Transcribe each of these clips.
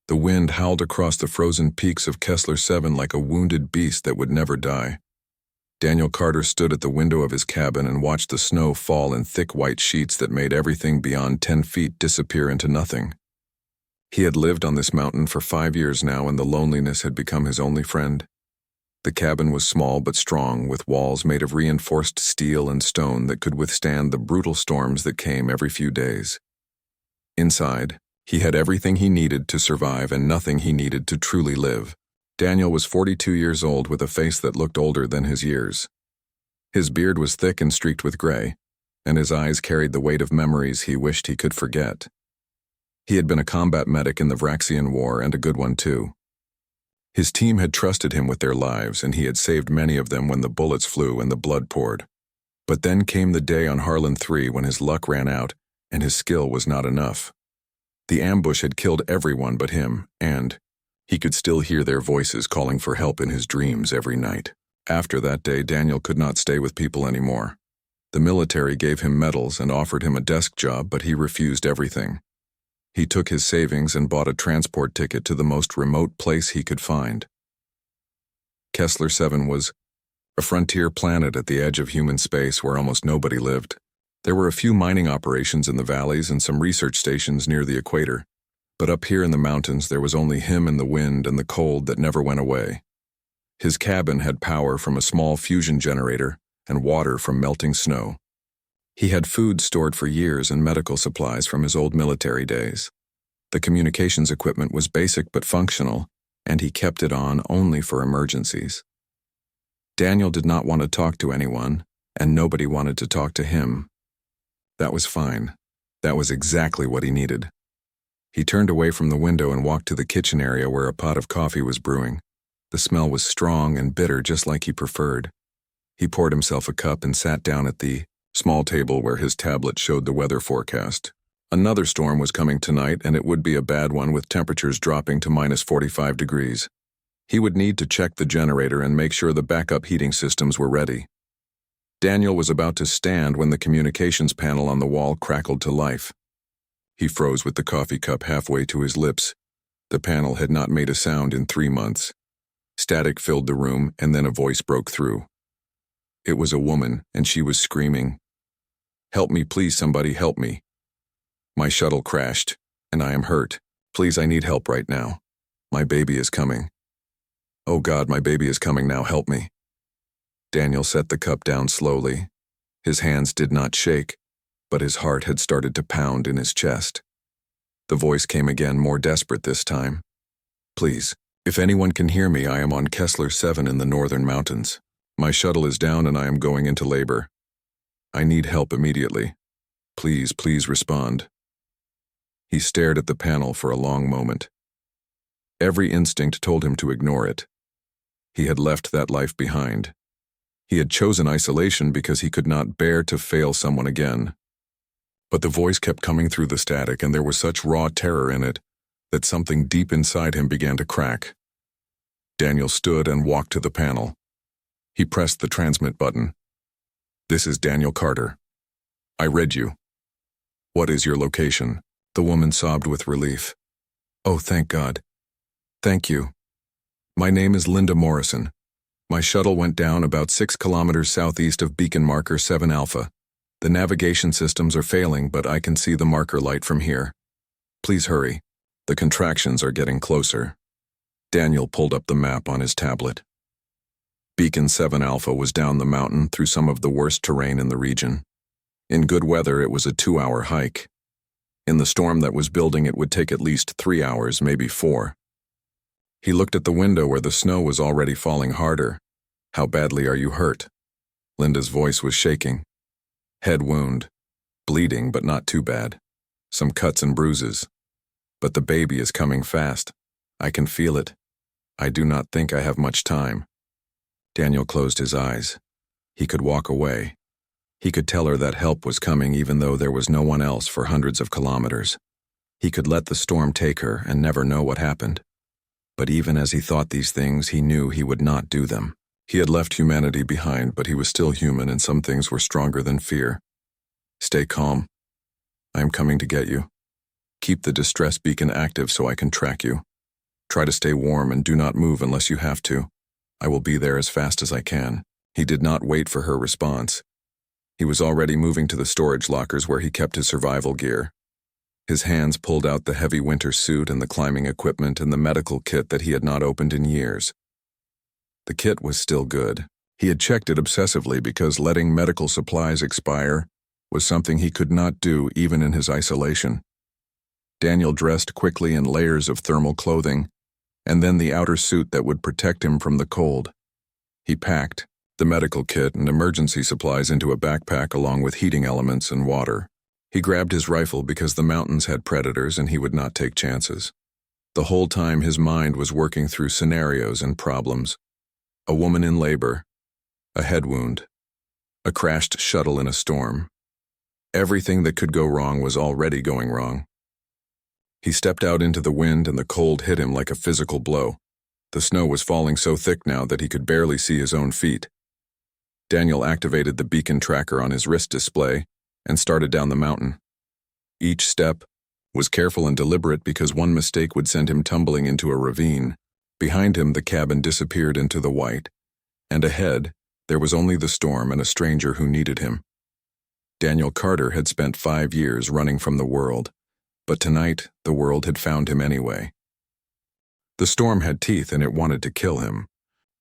The wind howled across the frozen peaks of Kessler 7 like a wounded beast that would never die. Daniel Carter stood at the window of his cabin and watched the snow fall in thick white sheets that made everything beyond 10 feet disappear into nothing. He had lived on this mountain for 5 years now, and the loneliness had become his only friend. The cabin was small but strong, with walls made of reinforced steel and stone that could withstand the brutal storms that came every few days. Inside, he had everything he needed to survive and nothing he needed to truly live. Daniel was 42 years old with a face that looked older than his years. His beard was thick and streaked with gray, and his eyes carried the weight of memories he wished he could forget. He had been a combat medic in the Vraxian War, and a good one too. His team had trusted him with their lives, and he had saved many of them when the bullets flew and the blood poured. But then came the day on Harlan 3 when his luck ran out and his skill was not enough. The ambush had killed everyone but him, and he could still hear their voices calling for help in his dreams every night. After that day, Daniel could not stay with people anymore. The military gave him medals and offered him a desk job, but he refused everything. He took his savings and bought a transport ticket to the most remote place he could find. Kessler 7 was a frontier planet at the edge of human space where almost nobody lived. There were a few mining operations in the valleys and some research stations near the equator, but up here in the mountains there was only him and the wind and the cold that never went away. His cabin had power from a small fusion generator and water from melting snow. He had food stored for years and medical supplies from his old military days. The communications equipment was basic but functional, and he kept it on only for emergencies. Daniel did not want to talk to anyone, and nobody wanted to talk to him. That was fine. That was exactly what he needed. He turned away from the window and walked to the kitchen area where a pot of coffee was brewing. The smell was strong and bitter, just like he preferred. He poured himself a cup and sat down at the small table where his tablet showed the weather forecast. Another storm was coming tonight, and it would be a bad one with temperatures dropping to minus 45 degrees. He would need to check the generator and make sure the backup heating systems were ready. Daniel was about to stand when the communications panel on the wall crackled to life. He froze with the coffee cup halfway to his lips. The panel had not made a sound in 3 months. Static filled the room, and then a voice broke through. It was a woman, and she was screaming, "Help me, please, somebody help me. My shuttle crashed, and I am hurt. Please, I need help right now. My baby is coming. Oh God, my baby is coming now, help me." Daniel set the cup down slowly. His hands did not shake, but his heart had started to pound in his chest. The voice came again, more desperate this time. "Please, if anyone can hear me, I am on Kessler 7 in the northern mountains. My shuttle is down and I am going into labor. I need help immediately. Please, please respond." He stared at the panel for a long moment. Every instinct told him to ignore it. He had left that life behind. He had chosen isolation because he could not bear to fail someone again. But the voice kept coming through the static, and there was such raw terror in it that something deep inside him began to crack. Daniel stood and walked to the panel. He pressed the transmit button. "This is Daniel Carter. I read you. What is your location?" The woman sobbed with relief. "Oh, thank God. Thank you. My name is Linda Morrison. My shuttle went down about 6 kilometers southeast of beacon marker 7 Alpha. The navigation systems are failing, but I can see the marker light from here. Please hurry. The contractions are getting closer." Daniel pulled up the map on his tablet. Beacon 7 Alpha was down the mountain through some of the worst terrain in the region. In good weather, it was a 2-hour hike. In the storm that was building, it would take at least 3 hours, maybe 4. He looked at the window where the snow was already falling harder. "How badly are you hurt?" Linda's voice was shaking. "Head wound. Bleeding, but not too bad. Some cuts and bruises. But the baby is coming fast. I can feel it. I do not think I have much time." Daniel closed his eyes. He could walk away. He could tell her that help was coming even though there was no one else for hundreds of kilometers. He could let the storm take her and never know what happened. But even as he thought these things, he knew he would not do them. He had left humanity behind, but he was still human, and some things were stronger than fear. "Stay calm. I am coming to get you. Keep the distress beacon active so I can track you." Try to stay warm and do not move unless you have to. I will be there as fast as I can." He did not wait for her response. He was already moving to the storage lockers where he kept his survival gear. His hands pulled out the heavy winter suit and the climbing equipment and the medical kit that he had not opened in years. The kit was still good. He had checked it obsessively because letting medical supplies expire was something he could not do even in his isolation. Daniel dressed quickly in layers of thermal clothing, and then the outer suit that would protect him from the cold. He packed the medical kit and emergency supplies into a backpack along with heating elements and water. He grabbed his rifle because the mountains had predators and he would not take chances. The whole time his mind was working through scenarios and problems. A woman in labor, a head wound, a crashed shuttle in a storm. Everything that could go wrong was already going wrong. He stepped out into the wind and the cold hit him like a physical blow. The snow was falling so thick now that he could barely see his own feet. Daniel activated the beacon tracker on his wrist display and started down the mountain. Each step was careful and deliberate because one mistake would send him tumbling into a ravine. Behind him, the cabin disappeared into the white, and ahead, there was only the storm and a stranger who needed him. Daniel Carter had spent 5 years running from the world, but tonight, the world had found him anyway. The storm had teeth and it wanted to kill him.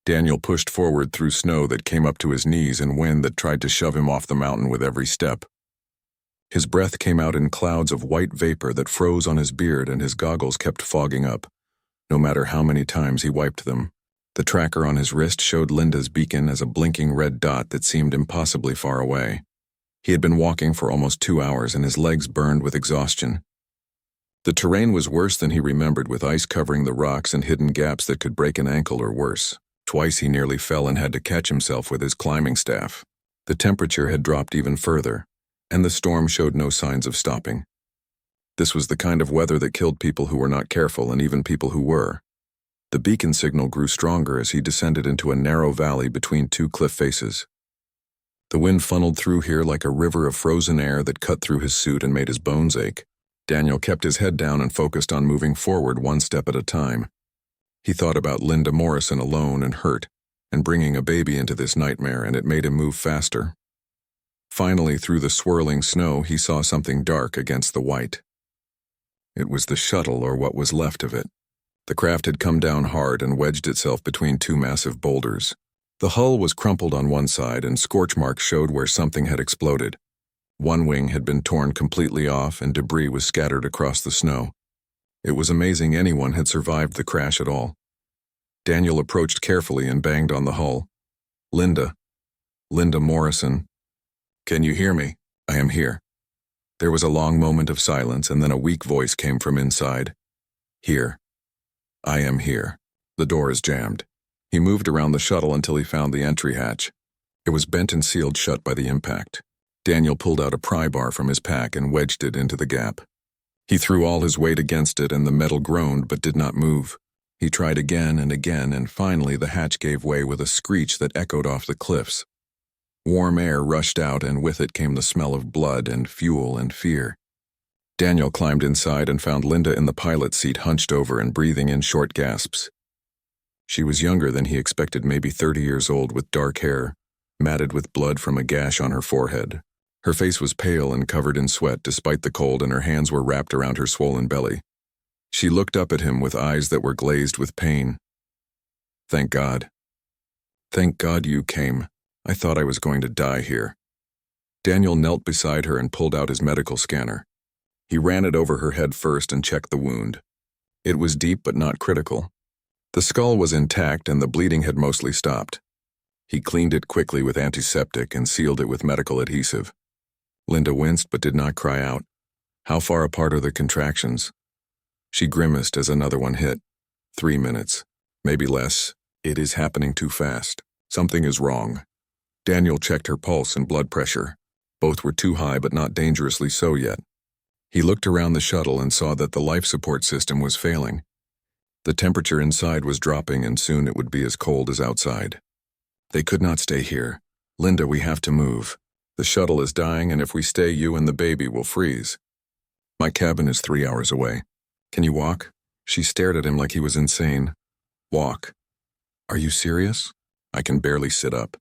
Daniel pushed forward through snow that came up to his knees and wind that tried to shove him off the mountain with every step. His breath came out in clouds of white vapor that froze on his beard and his goggles kept fogging up. No matter how many times he wiped them, the tracker on his wrist showed Linda's beacon as a blinking red dot that seemed impossibly far away. He had been walking for almost 2 hours and his legs burned with exhaustion. The terrain was worse than he remembered, with ice covering the rocks and hidden gaps that could break an ankle or worse. Twice he nearly fell and had to catch himself with his climbing staff. The temperature had dropped even further, and the storm showed no signs of stopping. This was the kind of weather that killed people who were not careful and even people who were. The beacon signal grew stronger as he descended into a narrow valley between 2 cliff faces. The wind funneled through here like a river of frozen air that cut through his suit and made his bones ache. Daniel kept his head down and focused on moving forward one step at a time. He thought about Linda Morrison alone and hurt, and bringing a baby into this nightmare, and it made him move faster. Finally, through the swirling snow, he saw something dark against the white. It was the shuttle, or what was left of it. The craft had come down hard and wedged itself between 2 massive boulders. The hull was crumpled on one side, and scorch marks showed where something had exploded. One wing had been torn completely off, and debris was scattered across the snow. It was amazing anyone had survived the crash at all. Daniel approached carefully and banged on the hull. Linda Morrison. "Can you hear me? I am here." There was a long moment of silence, and then a weak voice came from inside. "Here. I am here. The door is jammed." He moved around the shuttle until he found the entry hatch. It was bent and sealed shut by the impact. Daniel pulled out a pry bar from his pack and wedged it into the gap. He threw all his weight against it, and the metal groaned but did not move. He tried again, and finally the hatch gave way with a screech that echoed off the cliffs. Warm air rushed out, and with it came the smell of blood and fuel and fear. Daniel climbed inside and found Linda in the pilot seat, hunched over and breathing in short gasps. She was younger than he expected, maybe 30 years old, with dark hair, matted with blood from a gash on her forehead. Her face was pale and covered in sweat despite the cold, and her hands were wrapped around her swollen belly. She looked up at him with eyes that were glazed with pain. "Thank God. Thank God you came. I thought I was going to die here." Daniel knelt beside her and pulled out his medical scanner. He ran it over her head first and checked the wound. It was deep but not critical. The skull was intact and the bleeding had mostly stopped. He cleaned it quickly with antiseptic and sealed it with medical adhesive. Linda winced but did not cry out. "How far apart are the contractions?" She grimaced as another one hit. 3 minutes. Maybe less. It is happening too fast. Something is wrong. Daniel checked her pulse and blood pressure. Both were too high but not dangerously so yet. He looked around the shuttle and saw that the life support system was failing. The temperature inside was dropping and soon it would be as cold as outside. They could not stay here. "Linda, we have to move. The shuttle is dying, and if we stay, you and the baby will freeze." "My cabin is 3 hours away. Can you walk?" She stared at him like he was insane. Walk. Are you serious? I can barely sit up.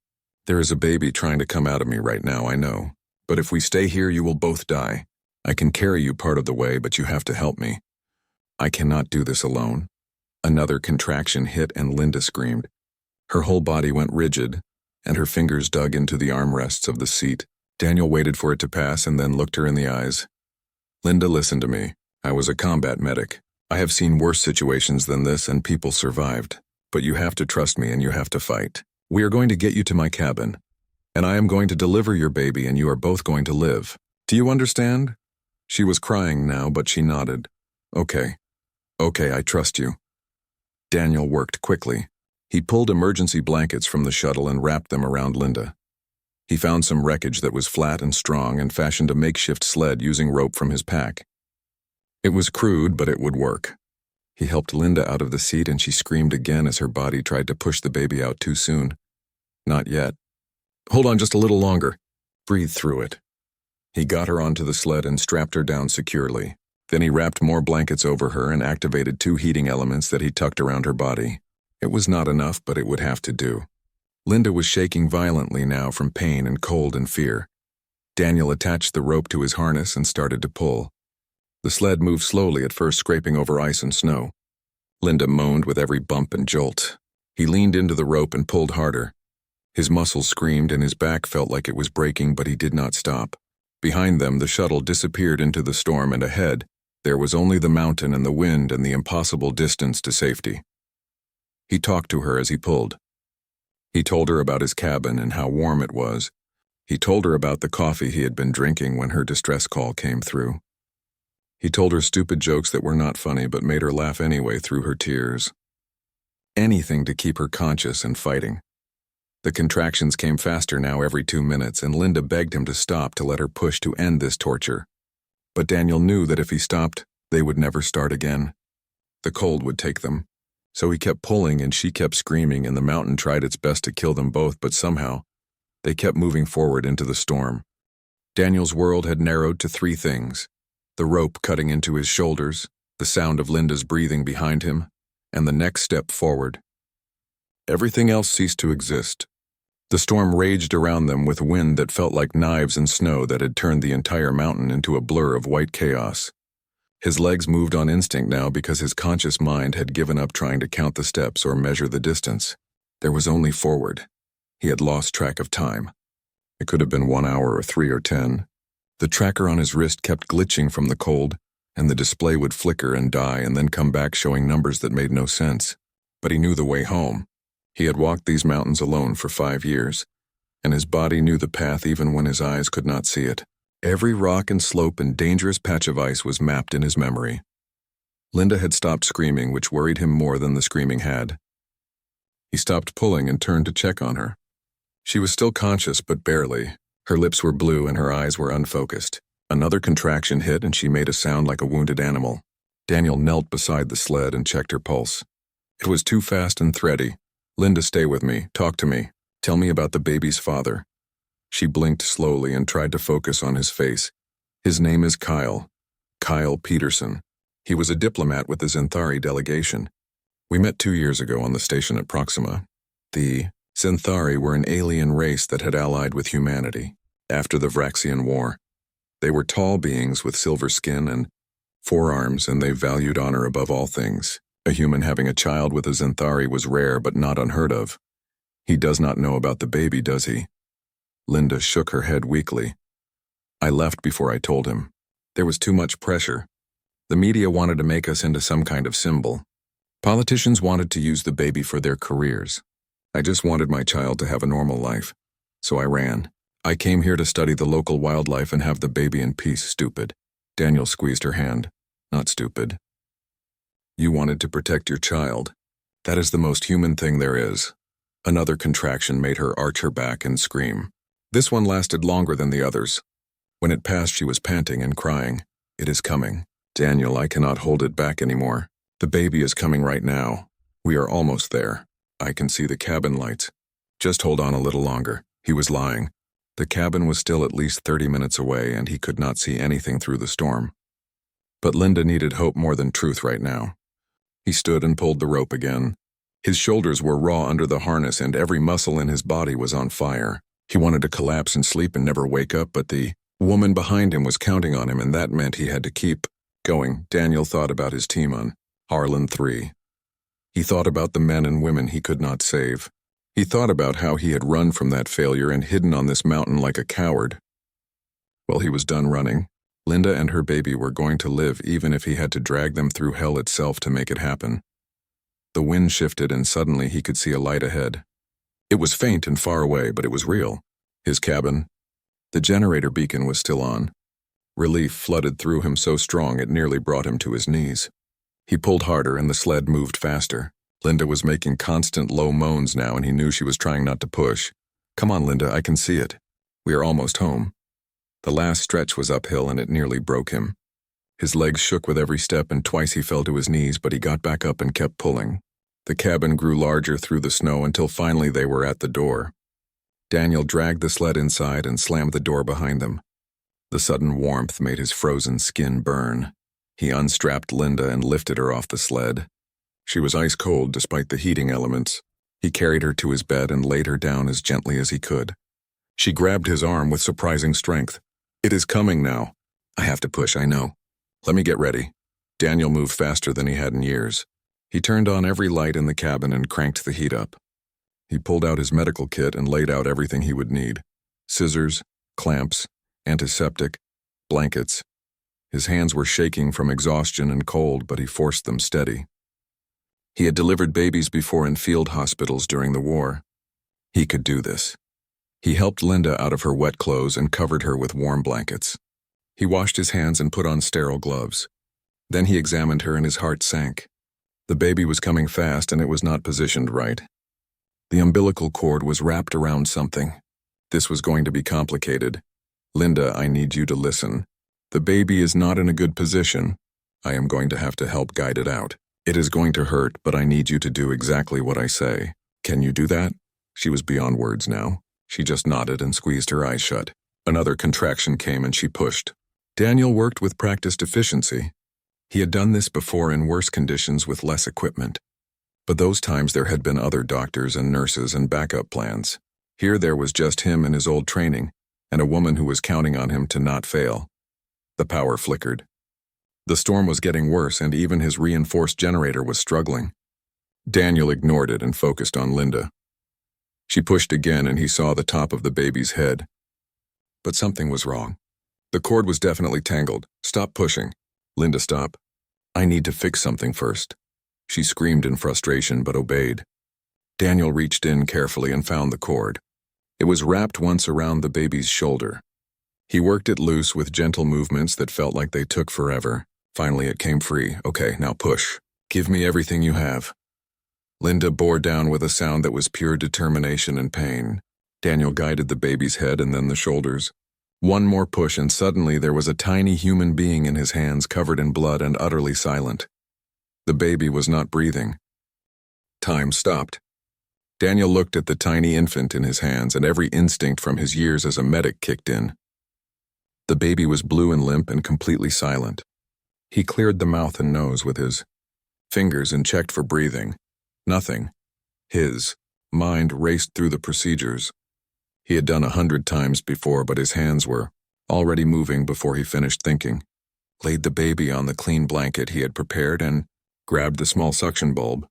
There is a baby trying to come out of me right now, I know. But if we stay here, you will both die. I can carry you part of the way, but you have to help me. I cannot do this alone. Another contraction hit and Linda screamed. Her whole body went rigid, and her fingers dug into the armrests of the seat. Daniel waited for it to pass and then looked her in the eyes. Linda, listen to me. I was a combat medic. I have seen worse situations than this and people survived. But you have to trust me and you have to fight. We are going to get you to my cabin. And I am going to deliver your baby and you are both going to live. Do you understand? She was crying now, but she nodded. Okay. Okay, I trust you. Daniel worked quickly. He pulled emergency blankets from the shuttle and wrapped them around Linda. He found some wreckage that was flat and strong and fashioned a makeshift sled using rope from his pack. It was crude, but it would work. He helped Linda out of the seat and she screamed again as her body tried to push the baby out too soon. Not yet. Hold on just a little longer. Breathe through it. He got her onto the sled and strapped her down securely. Then he wrapped more blankets over her and activated 2 heating elements that he tucked around her body. It was not enough, but it would have to do. Linda was shaking violently now from pain and cold and fear. Daniel attached the rope to his harness and started to pull. The sled moved slowly, at first scraping over ice and snow. Linda moaned with every bump and jolt. He leaned into the rope and pulled harder. His muscles screamed and his back felt like it was breaking, but he did not stop. Behind them, the shuttle disappeared into the storm, and ahead, there was only the mountain and the wind and the impossible distance to safety. He talked to her as he pulled. He told her about his cabin and how warm it was. He told her about the coffee he had been drinking when her distress call came through. He told her stupid jokes that were not funny but made her laugh anyway through her tears. Anything to keep her conscious and fighting. The contractions came faster now every 2 minutes, and Linda begged him to stop to let her push to end this torture. But Daniel knew that if he stopped, they would never start again. The cold would take them. So he kept pulling and she kept screaming, and the mountain tried its best to kill them both, but somehow, they kept moving forward into the storm. Daniel's world had narrowed to 3 things: the rope cutting into his shoulders, the sound of Linda's breathing behind him, and the next step forward. Everything else ceased to exist. The storm raged around them with wind that felt like knives and snow that had turned the entire mountain into a blur of white chaos. His legs moved on instinct now because his conscious mind had given up trying to count the steps or measure the distance. There was only forward. He had lost track of time. It could have been 1 hour or 3 or 10. The tracker on his wrist kept glitching from the cold, and the display would flicker and die and then come back showing numbers that made no sense. But he knew the way home. He had walked these mountains alone for 5 years, and his body knew the path even when his eyes could not see it. Every rock and slope and dangerous patch of ice was mapped in his memory. Linda had stopped screaming, which worried him more than the screaming had. He stopped pulling and turned to check on her. She was still conscious, but barely. Her lips were blue and her eyes were unfocused. Another contraction hit and she made a sound like a wounded animal. Daniel knelt beside the sled and checked her pulse. It was too fast and thready. Linda, stay with me. Talk to me. Tell me about the baby's father. She blinked slowly and tried to focus on his face. His name is Kyle. Kyle Peterson. He was a diplomat with the Zenthari delegation. We met 2 years ago on the station at Proxima. The Zenthari were an alien race that had allied with humanity after the Vraxian War. They were tall beings with silver skin and 4 arms, and they valued honor above all things. A human having a child with a Zenthari was rare but not unheard of. He does not know about the baby, does he? Linda shook her head weakly. I left before I told him. There was too much pressure. The media wanted to make us into some kind of symbol. Politicians wanted to use the baby for their careers. I just wanted my child to have a normal life. So I ran. I came here to study the local wildlife and have the baby in peace, stupid. Daniel squeezed her hand. Not stupid. You wanted to protect your child. That is the most human thing there is. Another contraction made her arch her back and scream. This one lasted longer than the others. When it passed, she was panting and crying. It is coming. Daniel, I cannot hold it back anymore. The baby is coming right now. We are almost there. I can see the cabin lights. Just hold on a little longer. He was lying. The cabin was still at least 30 minutes away, and he could not see anything through the storm. But Linda needed hope more than truth right now. He stood and pulled the rope again. His shoulders were raw under the harness and every muscle in his body was on fire. He wanted to collapse and sleep and never wake up, but the woman behind him was counting on him, and that meant he had to keep going. Daniel thought about his team on Harlan 3. He thought about the men and women he could not save. He thought about how he had run from that failure and hidden on this mountain like a coward. Well, he was done running. Linda and her baby were going to live even if he had to drag them through hell itself to make it happen. The wind shifted and suddenly he could see a light ahead. It was faint and far away, but it was real. His cabin. The generator beacon was still on. Relief flooded through him so strong it nearly brought him to his knees. He pulled harder and the sled moved faster. Linda was making constant low moans now and he knew she was trying not to push. Come on, Linda, I can see it. We are almost home. The last stretch was uphill and it nearly broke him. His legs shook with every step and twice he fell to his knees, but he got back up and kept pulling. The cabin grew larger through the snow until finally they were at the door. Daniel dragged the sled inside and slammed the door behind them. The sudden warmth made his frozen skin burn. He unstrapped Linda and lifted her off the sled. She was ice cold despite the heating elements. He carried her to his bed and laid her down as gently as he could. She grabbed his arm with surprising strength. It is coming now. I have to push, I know. Let me get ready. Daniel moved faster than he had in years. He turned on every light in the cabin and cranked the heat up. He pulled out his medical kit and laid out everything he would need. Scissors, clamps, antiseptic, blankets. His hands were shaking from exhaustion and cold, but he forced them steady. He had delivered babies before in field hospitals during the war. He could do this. He helped Linda out of her wet clothes and covered her with warm blankets. He washed his hands and put on sterile gloves. Then he examined her and his heart sank. The baby was coming fast and it was not positioned right. The umbilical cord was wrapped around something. This was going to be complicated. Linda, I need you to listen. The baby is not in a good position. I am going to have to help guide it out. It is going to hurt, but I need you to do exactly what I say. Can you do that? She was beyond words now. She just nodded and squeezed her eyes shut. Another contraction came and she pushed. Daniel worked with practiced efficiency. He had done this before in worse conditions with less equipment. But those times there had been other doctors and nurses and backup plans. Here there was just him and his old training, and a woman who was counting on him to not fail. The power flickered. The storm was getting worse and even his reinforced generator was struggling. Daniel ignored it and focused on Linda. She pushed again and he saw the top of the baby's head. But something was wrong. The cord was definitely tangled. Stop pushing. Linda, stop. I need to fix something first. She screamed in frustration but obeyed. Daniel reached in carefully and found the cord. It was wrapped once around the baby's shoulder. He worked it loose with gentle movements that felt like they took forever. Finally it came free. Okay, now push. Give me everything you have. Linda bore down with a sound that was pure determination and pain. Daniel guided the baby's head and then the shoulders. One more push and suddenly there was a tiny human being in his hands covered in blood and utterly silent. The baby was not breathing. Time stopped. Daniel looked at the tiny infant in his hands and every instinct from his years as a medic kicked in. The baby was blue and limp and completely silent. He cleared the mouth and nose with his fingers and checked for breathing. Nothing. His mind raced through the procedures. He had done 100 times before, but his hands were already moving before he finished thinking. Laid the baby on the clean blanket he had prepared and grabbed the small suction bulb.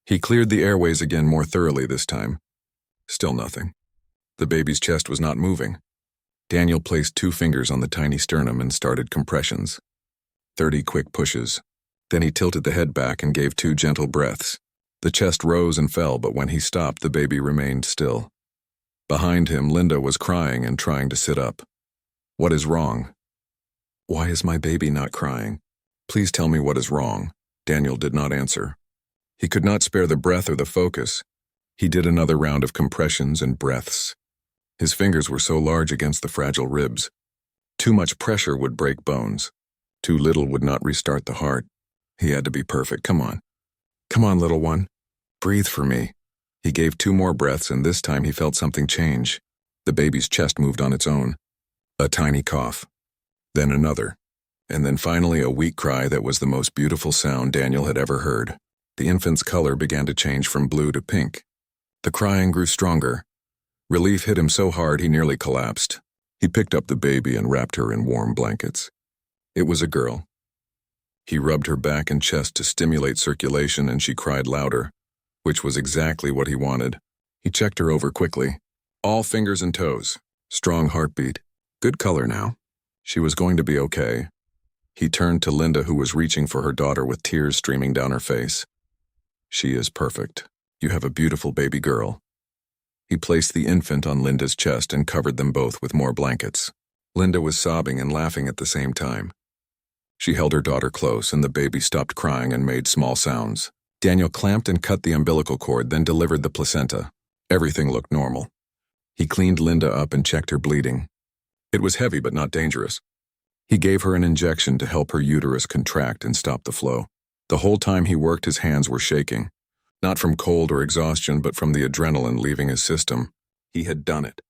He cleared the airways again more thoroughly this time. Still nothing. The baby's chest was not moving. Daniel placed 2 fingers on the tiny sternum and started compressions. 30 quick pushes. Then he tilted the head back and gave 2 gentle breaths. The chest rose and fell, but when he stopped, the baby remained still. Behind him, Linda was crying and trying to sit up. What is wrong? Why is my baby not crying? Please tell me what is wrong. Daniel did not answer. He could not spare the breath or the focus. He did another round of compressions and breaths. His fingers were so large against the fragile ribs. Too much pressure would break bones. Too little would not restart the heart. He had to be perfect. Come on. Come on, little one. Breathe for me. He gave 2 more breaths and this time he felt something change. The baby's chest moved on its own. A tiny cough. Then another. And then finally a weak cry that was the most beautiful sound Daniel had ever heard. The infant's color began to change from blue to pink. The crying grew stronger. Relief hit him so hard he nearly collapsed. He picked up the baby and wrapped her in warm blankets. It was a girl. He rubbed her back and chest to stimulate circulation, and she cried louder, which was exactly what he wanted. He checked her over quickly. All fingers and toes. Strong heartbeat. Good color now. She was going to be okay. He turned to Linda, who was reaching for her daughter with tears streaming down her face. She is perfect. You have a beautiful baby girl. He placed the infant on Linda's chest and covered them both with more blankets. Linda was sobbing and laughing at the same time. She held her daughter close, and the baby stopped crying and made small sounds. Daniel clamped and cut the umbilical cord, then delivered the placenta. Everything looked normal. He cleaned Linda up and checked her bleeding. It was heavy but not dangerous. He gave her an injection to help her uterus contract and stop the flow. The whole time he worked, his hands were shaking. Not from cold or exhaustion, but from the adrenaline leaving his system. He had done it.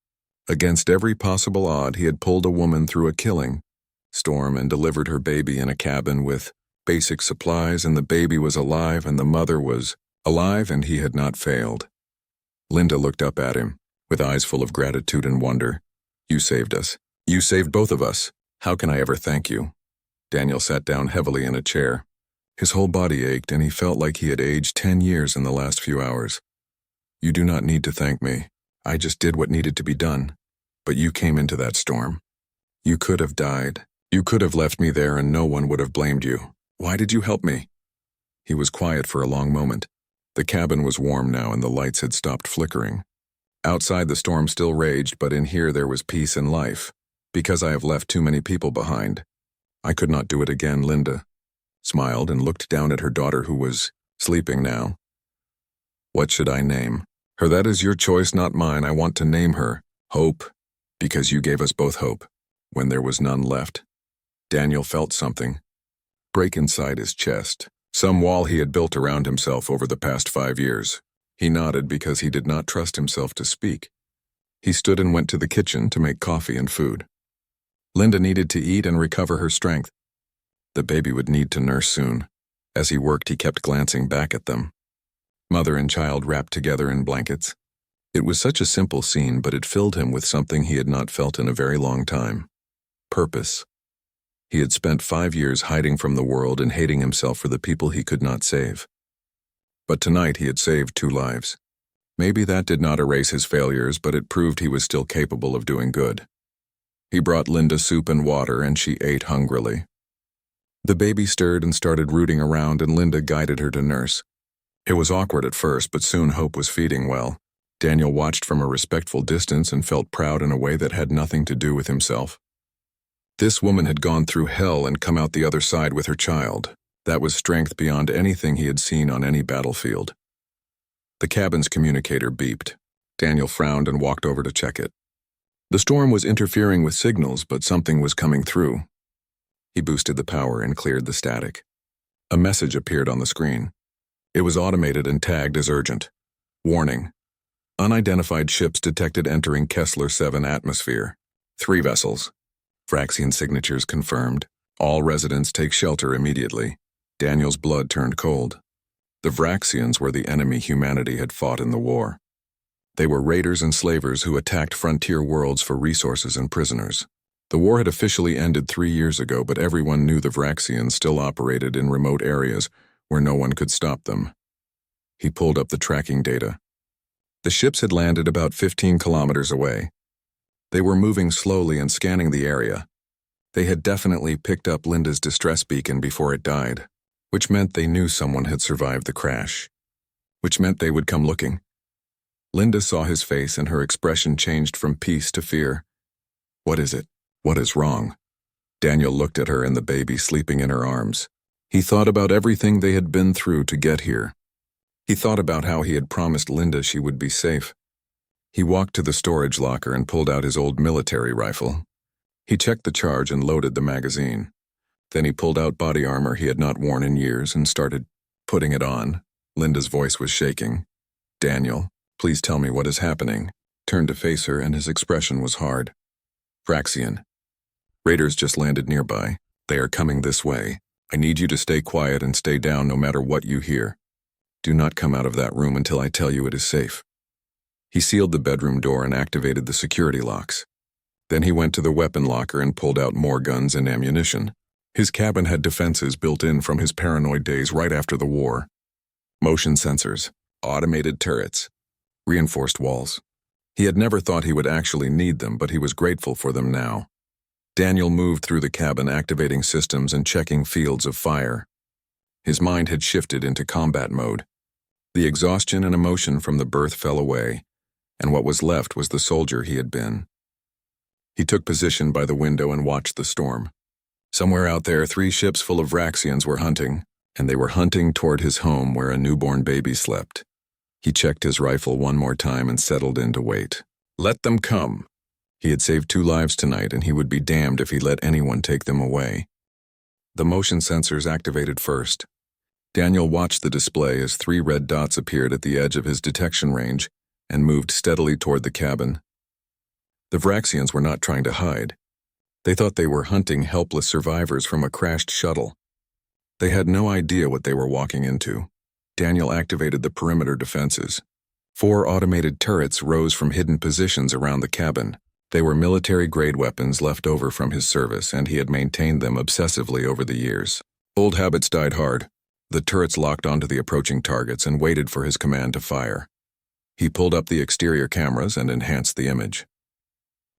Against every possible odd, he had pulled a woman through a killing storm and delivered her baby in a cabin with basic supplies, and the baby was alive and the mother was alive, and he had not failed. Linda looked up at him, with eyes full of gratitude and wonder. You saved us. You saved both of us. How can I ever thank you? Daniel sat down heavily in a chair. His whole body ached, and he felt like he had aged 10 years in the last few hours. You do not need to thank me. I just did what needed to be done. But you came into that storm. You could have died. You could have left me there and no one would have blamed you. Why did you help me? He was quiet for a long moment. The cabin was warm now and the lights had stopped flickering. Outside the storm still raged, but in here there was peace and life. Because I have left too many people behind. I could not do it again. Linda smiled and looked down at her daughter, who was sleeping now. What should I name her? That is your choice, not mine. I want to name her Hope, because you gave us both hope when there was none left. Daniel felt something break inside his chest, some wall he had built around himself over the past 5 years. He nodded because he did not trust himself to speak. He stood and went to the kitchen to make coffee and food. Linda needed to eat and recover her strength. The baby would need to nurse soon. As he worked, he kept glancing back at them. Mother and child wrapped together in blankets. It was such a simple scene, but it filled him with something he had not felt in a very long time. Purpose. He had spent 5 years hiding from the world and hating himself for the people he could not save. But tonight he had saved 2 lives. Maybe that did not erase his failures, but it proved he was still capable of doing good. He brought Linda soup and water, and she ate hungrily. The baby stirred and started rooting around, and Linda guided her to nurse. It was awkward at first, but soon Hope was feeding well. Daniel watched from a respectful distance and felt proud in a way that had nothing to do with himself. This woman had gone through hell and come out the other side with her child. That was strength beyond anything he had seen on any battlefield. The cabin's communicator beeped. Daniel frowned and walked over to check it. The storm was interfering with signals, but something was coming through. He boosted the power and cleared the static. A message appeared on the screen. It was automated and tagged as urgent. Warning. Unidentified ships detected entering Kessler 7 atmosphere. 3 vessels. Vraxian signatures confirmed. All residents take shelter immediately. Daniel's blood turned cold. The Vraxians were the enemy humanity had fought in the war. They were raiders and slavers who attacked frontier worlds for resources and prisoners. The war had officially ended 3 years ago, but everyone knew the Vraxians still operated in remote areas where no one could stop them. He pulled up the tracking data. The ships had landed about 15 kilometers away. They were moving slowly and scanning the area. They had definitely picked up Linda's distress beacon before it died, which meant they knew someone had survived the crash, which meant they would come looking. Linda saw his face and her expression changed from peace to fear. What is it? What is wrong? Daniel looked at her and the baby sleeping in her arms. He thought about everything they had been through to get here. He thought about how he had promised Linda she would be safe. He walked to the storage locker and pulled out his old military rifle. He checked the charge and loaded the magazine. Then he pulled out body armor he had not worn in years and started putting it on. Linda's voice was shaking. Daniel, please tell me what is happening. Turned to face her and his expression was hard. Vraxian. Raiders just landed nearby. They are coming this way. I need you to stay quiet and stay down no matter what you hear. Do not come out of that room until I tell you it is safe." He sealed the bedroom door and activated the security locks. Then he went to the weapon locker and pulled out more guns and ammunition. His cabin had defenses built in from his paranoid days right after the war. Motion sensors, automated turrets, reinforced walls. He had never thought he would actually need them, but he was grateful for them now. Daniel moved through the cabin, activating systems and checking fields of fire. His mind had shifted into combat mode. The exhaustion and emotion from the birth fell away, and what was left was the soldier he had been. He took position by the window and watched the storm. Somewhere out there, 3 ships full of Vraxians were hunting, and they were hunting toward his home where a newborn baby slept. He checked his rifle one more time and settled in to wait. Let them come. He had saved 2 lives tonight, and he would be damned if he let anyone take them away. The motion sensors activated first. Daniel watched the display as 3 red dots appeared at the edge of his detection range and moved steadily toward the cabin. The Vraxians were not trying to hide. They thought they were hunting helpless survivors from a crashed shuttle. They had no idea what they were walking into. Daniel activated the perimeter defenses. 4 automated turrets rose from hidden positions around the cabin. They were military-grade weapons left over from his service, and he had maintained them obsessively over the years. Old habits died hard. The turrets locked onto the approaching targets and waited for his command to fire. He pulled up the exterior cameras and enhanced the image.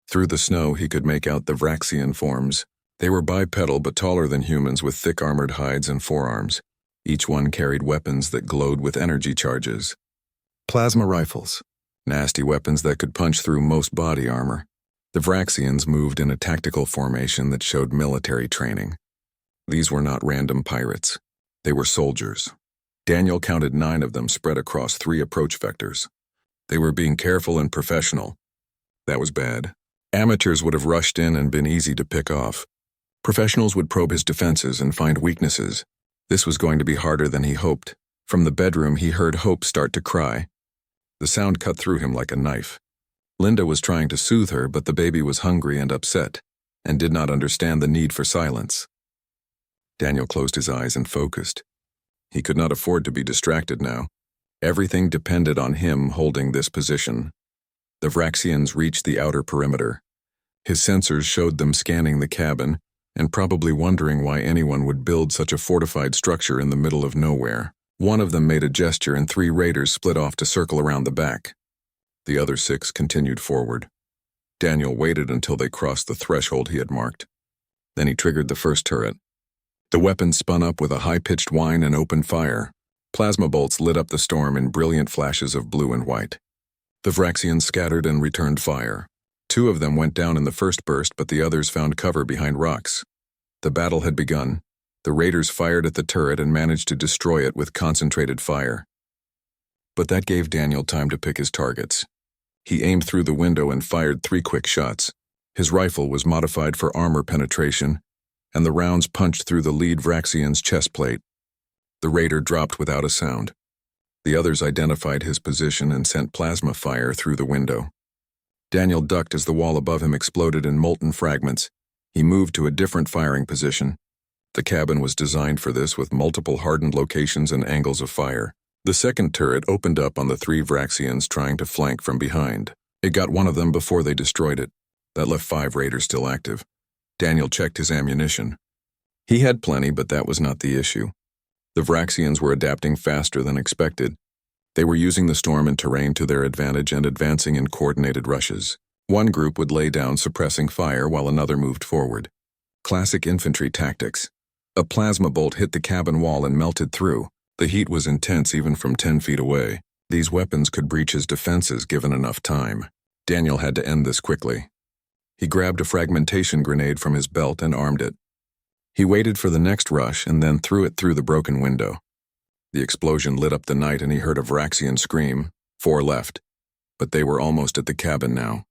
Through the snow, he could make out the Vraxian forms. They were bipedal but taller than humans with thick armored hides and forearms. Each one carried weapons that glowed with energy charges. Plasma rifles. Nasty weapons that could punch through most body armor. The Vraxians moved in a tactical formation that showed military training. These were not random pirates. They were soldiers. Daniel counted 9 of them spread across 3 approach vectors. They were being careful and professional. That was bad. Amateurs would have rushed in and been easy to pick off. Professionals would probe his defenses and find weaknesses. This was going to be harder than he hoped. From the bedroom, he heard Hope start to cry. The sound cut through him like a knife. Linda was trying to soothe her, but the baby was hungry and upset, and did not understand the need for silence. Daniel closed his eyes and focused. He could not afford to be distracted now. Everything depended on him holding this position. The Vraxians reached the outer perimeter. His sensors showed them scanning the cabin, and probably wondering why anyone would build such a fortified structure in the middle of nowhere. One of them made a gesture, and 3 raiders split off to circle around the back. The other 6 continued forward. Daniel waited until they crossed the threshold he had marked. Then he triggered the first turret. The weapon spun up with a high-pitched whine and opened fire. Plasma bolts lit up the storm in brilliant flashes of blue and white. The Vraxians scattered and returned fire. 2 of them went down in the first burst, but the others found cover behind rocks. The battle had begun. The raiders fired at the turret and managed to destroy it with concentrated fire. But that gave Daniel time to pick his targets. He aimed through the window and fired 3 quick shots. His rifle was modified for armor penetration, and the rounds punched through the lead Vraxian's chest plate. The raider dropped without a sound. The others identified his position and sent plasma fire through the window. Daniel ducked as the wall above him exploded in molten fragments. He moved to a different firing position. The cabin was designed for this, with multiple hardened locations and angles of fire. The second turret opened up on the 3 Vraxians trying to flank from behind. It got one of them before they destroyed it. That left 5 raiders still active. Daniel checked his ammunition. He had plenty, but that was not the issue. The Vraxians were adapting faster than expected. They were using the storm and terrain to their advantage and advancing in coordinated rushes. One group would lay down, suppressing fire, while another moved forward. Classic infantry tactics. A plasma bolt hit the cabin wall and melted through. The heat was intense even from 10 feet away. These weapons could breach his defenses given enough time. Daniel had to end this quickly. He grabbed a fragmentation grenade from his belt and armed it. He waited for the next rush and then threw it through the broken window. The explosion lit up the night and he heard a Vraxian scream. 4 left, but they were almost at the cabin now.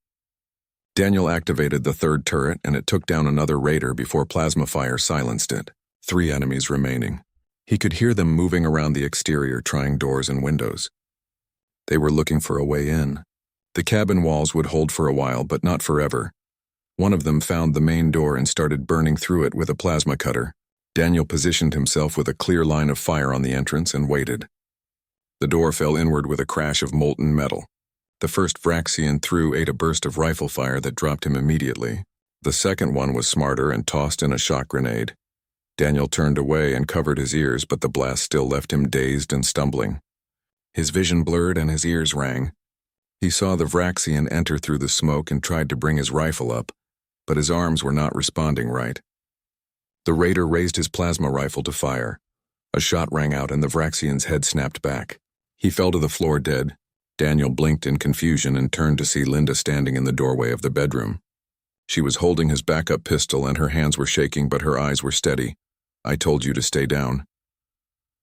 Daniel activated the 3rd turret and it took down another raider before plasma fire silenced it. 3 enemies remaining. He could hear them moving around the exterior, trying doors and windows. They were looking for a way in. The cabin walls would hold for a while, but not forever. One of them found the main door and started burning through it with a plasma cutter. Daniel positioned himself with a clear line of fire on the entrance and waited. The door fell inward with a crash of molten metal. The first Vraxian threw ate a burst of rifle fire that dropped him immediately. The second one was smarter and tossed in a shock grenade. Daniel turned away and covered his ears, but the blast still left him dazed and stumbling. His vision blurred and his ears rang. He saw the Vraxian enter through the smoke and tried to bring his rifle up, but his arms were not responding right. The raider raised his plasma rifle to fire. A shot rang out and the Vraxian's head snapped back. He fell to the floor dead. Daniel blinked in confusion and turned to see Linda standing in the doorway of the bedroom. She was holding his backup pistol and her hands were shaking, but her eyes were steady. "I told you to stay down."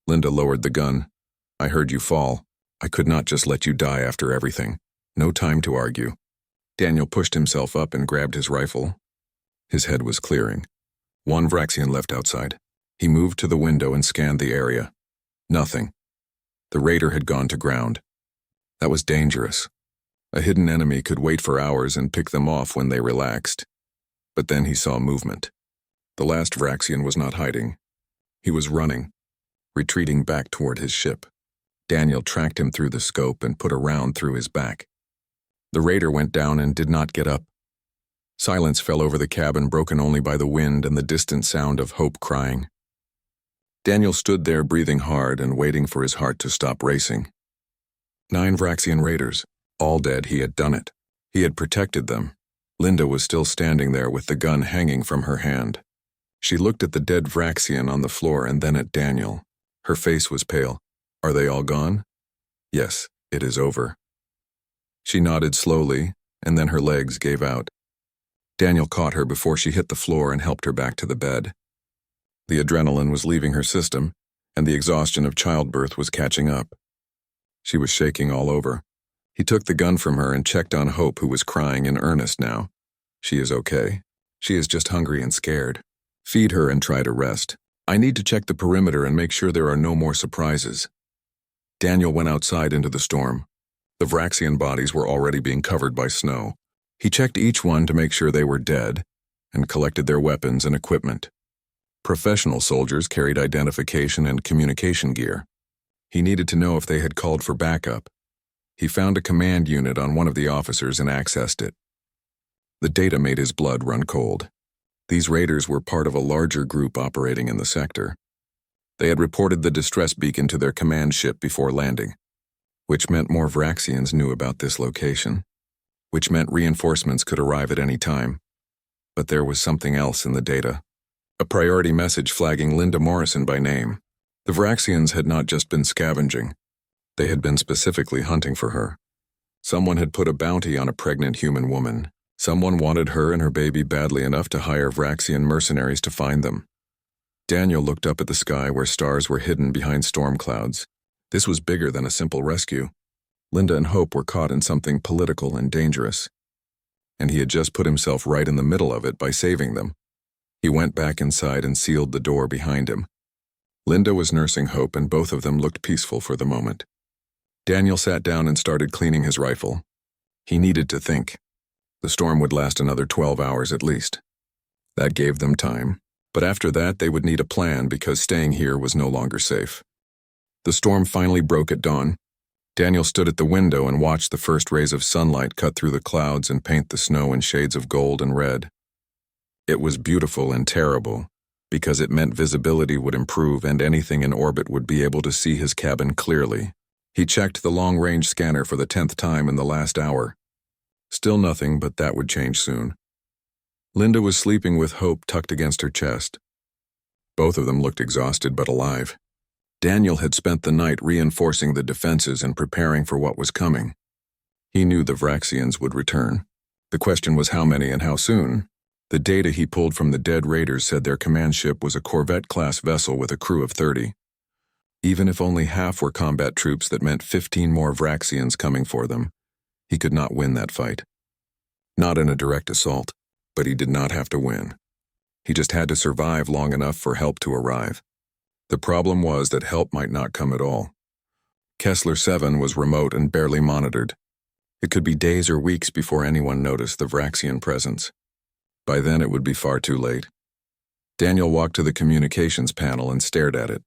Linda lowered the gun. "I heard you fall. I could not just let you die after everything. No time to argue." Daniel pushed himself up and grabbed his rifle. His head was clearing. One Vraxian left outside. He moved to the window and scanned the area. Nothing. The raider had gone to ground. That was dangerous. A hidden enemy could wait for hours and pick them off when they relaxed. But then he saw movement. The last Vraxian was not hiding. He was running, retreating back toward his ship. Daniel tracked him through the scope and put a round through his back. The raider went down and did not get up. Silence fell over the cabin, broken only by the wind and the distant sound of Hope crying. Daniel stood there breathing hard and waiting for his heart to stop racing. 9 Vraxian raiders, all dead. He had done it. He had protected them. Linda was still standing there with the gun hanging from her hand. She looked at the dead Vraxian on the floor and then at Daniel. Her face was pale. "Are they all gone?" "Yes, it is over." She nodded slowly, and then her legs gave out. Daniel caught her before she hit the floor and helped her back to the bed. The adrenaline was leaving her system, and the exhaustion of childbirth was catching up. She was shaking all over. He took the gun from her and checked on Hope, who was crying in earnest now. "She is okay. She is just hungry and scared. Feed her and try to rest. I need to check the perimeter and make sure there are no more surprises." Daniel went outside into the storm. The Vraxian bodies were already being covered by snow. He checked each one to make sure they were dead and collected their weapons and equipment. Professional soldiers carried identification and communication gear. He needed to know if they had called for backup. He found a command unit on one of the officers and accessed it. The data made his blood run cold. These raiders were part of a larger group operating in the sector. They had reported the distress beacon to their command ship before landing, which meant more Vraxians knew about this location, which meant reinforcements could arrive at any time. But there was something else in the data. A priority message flagging Linda Morrison by name. The Vraxians had not just been scavenging. They had been specifically hunting for her. Someone had put a bounty on a pregnant human woman. Someone wanted her and her baby badly enough to hire Vraxian mercenaries to find them. Daniel looked up at the sky where stars were hidden behind storm clouds. This was bigger than a simple rescue. Linda and Hope were caught in something political and dangerous, and he had just put himself right in the middle of it by saving them. He went back inside and sealed the door behind him. Linda was nursing Hope, and both of them looked peaceful for the moment. Daniel sat down and started cleaning his rifle. He needed to think. The storm would last another 12 hours at least. That gave them time, but after that they would need a plan because staying here was no longer safe. The storm finally broke at dawn. Daniel stood at the window and watched the first rays of sunlight cut through the clouds and paint the snow in shades of gold and red. It was beautiful and terrible, because it meant visibility would improve and anything in orbit would be able to see his cabin clearly. He checked the long-range scanner for the 10th time in the last hour. Still nothing, but that would change soon. Linda was sleeping with Hope tucked against her chest. Both of them looked exhausted but alive. Daniel had spent the night reinforcing the defenses and preparing for what was coming. He knew the Vraxians would return. The question was how many and how soon. The data he pulled from the dead raiders said their command ship was a Corvette-class vessel with a crew of 30. Even if only half were combat troops, that meant 15 more Vraxians coming for them. He could not win that fight. Not in a direct assault, but he did not have to win. He just had to survive long enough for help to arrive. The problem was that help might not come at all. Kessler 7 was remote and barely monitored. It could be days or weeks before anyone noticed the Vraxian presence. By then it would be far too late. Daniel walked to the communications panel and stared at it.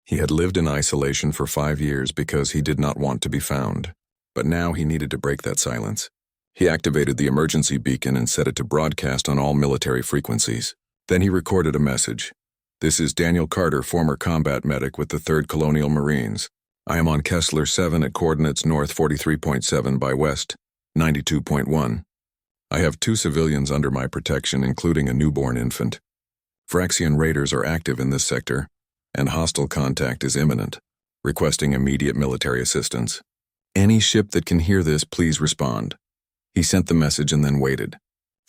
He had lived in isolation for 5 years because he did not want to be found. But now he needed to break that silence. He activated the emergency beacon and set it to broadcast on all military frequencies. Then he recorded a message. "This is Daniel Carter, former combat medic with the 3rd Colonial Marines. I am on Kessler 7 at coordinates north 43.7 by west 92.1. I have 2 civilians under my protection, including a newborn infant. Vraxian raiders are active in this sector, and hostile contact is imminent, requesting immediate military assistance. Any ship that can hear this, please respond." He sent the message and then waited.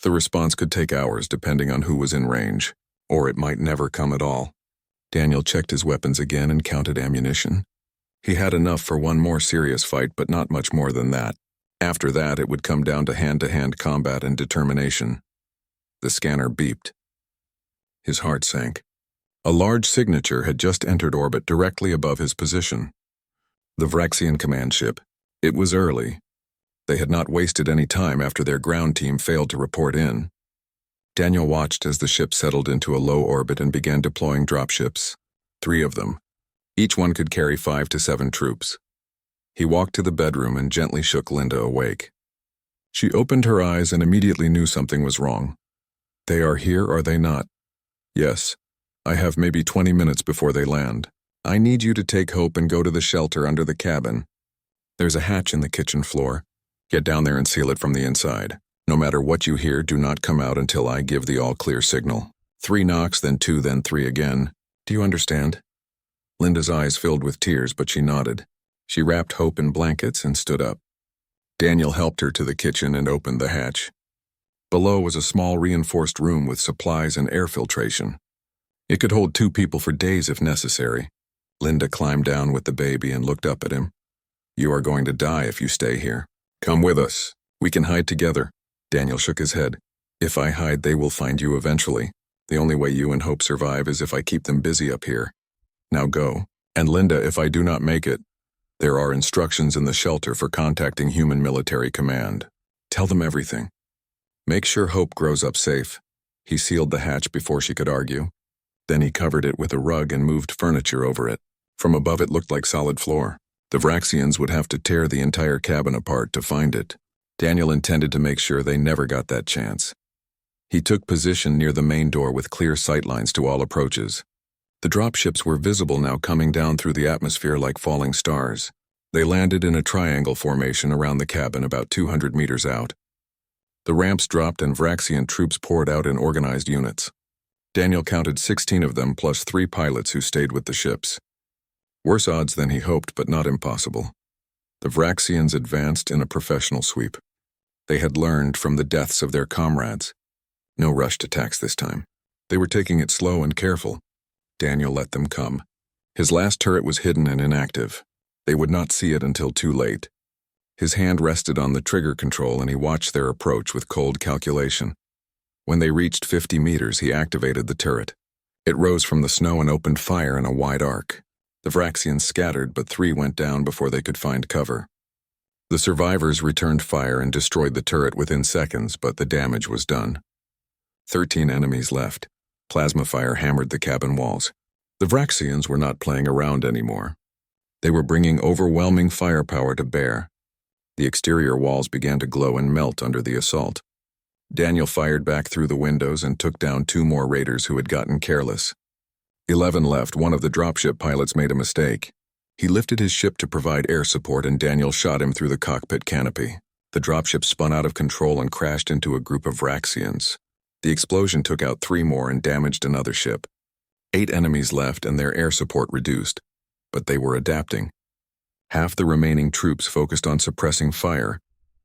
The response could take hours depending on who was in range, or it might never come at all. Daniel checked his weapons again and counted ammunition. He had enough for one more serious fight, but not much more than that. After that, it would come down to hand-to-hand combat and determination. The scanner beeped. His heart sank. A large signature had just entered orbit directly above his position. The Vraxian command ship. It was early. They had not wasted any time after their ground team failed to report in. Daniel watched as the ship settled into a low orbit and began deploying dropships. 3 of them. Each one could carry 5 to 7 troops. He walked to the bedroom and gently shook Linda awake. She opened her eyes and immediately knew something was wrong. "They are here, are they not?" "Yes. I have maybe 20 minutes before they land. I need you to take Hope and go to the shelter under the cabin. There's a hatch in the kitchen floor. Get down there and seal it from the inside. No matter what you hear, do not come out until I give the all-clear signal. 3 knocks, then 2, then 3 again. Do you understand?" Linda's eyes filled with tears, but she nodded. She wrapped Hope in blankets and stood up. Daniel helped her to the kitchen and opened the hatch. Below was a small reinforced room with supplies and air filtration. It could hold 2 people for days if necessary. Linda climbed down with the baby and looked up at him. "You are going to die if you stay here. Come with us. We can hide together." Daniel shook his head. "If I hide, they will find you eventually. The only way you and Hope survive is if I keep them busy up here. Now go. And Linda, if I do not make it, there are instructions in the shelter for contacting human military command. Tell them everything. Make sure Hope grows up safe." He sealed the hatch before she could argue. Then he covered it with a rug and moved furniture over it. From above it looked like solid floor. The Vraxians would have to tear the entire cabin apart to find it. Daniel intended to make sure they never got that chance. He took position near the main door with clear sightlines to all approaches. The dropships were visible now, coming down through the atmosphere like falling stars. They landed in a triangle formation around the cabin about 200 meters out. The ramps dropped and Vraxian troops poured out in organized units. Daniel counted 16 of them plus 3 pilots who stayed with the ships. Worse odds than he hoped, but not impossible. The Vraxians advanced in a professional sweep. They had learned from the deaths of their comrades. No rushed attacks this time. They were taking it slow and careful. Daniel let them come. His last turret was hidden and inactive. They would not see it until too late. His hand rested on the trigger control and he watched their approach with cold calculation. When they reached 50 meters, he activated the turret. It rose from the snow and opened fire in a wide arc. The Vraxians scattered, but 3 went down before they could find cover. The survivors returned fire and destroyed the turret within seconds, but the damage was done. 13 enemies left. Plasma fire hammered the cabin walls. The Vraxians were not playing around anymore. They were bringing overwhelming firepower to bear. The exterior walls began to glow and melt under the assault. Daniel fired back through the windows and took down 2 more raiders who had gotten careless. 11 left. One of the dropship pilots made a mistake. He lifted his ship to provide air support and Daniel shot him through the cockpit canopy. The dropship spun out of control and crashed into a group of Vraxians. The explosion took out 3 more and damaged another ship. 8 enemies left and their air support reduced, but they were adapting. Half the remaining troops focused on suppressing fire,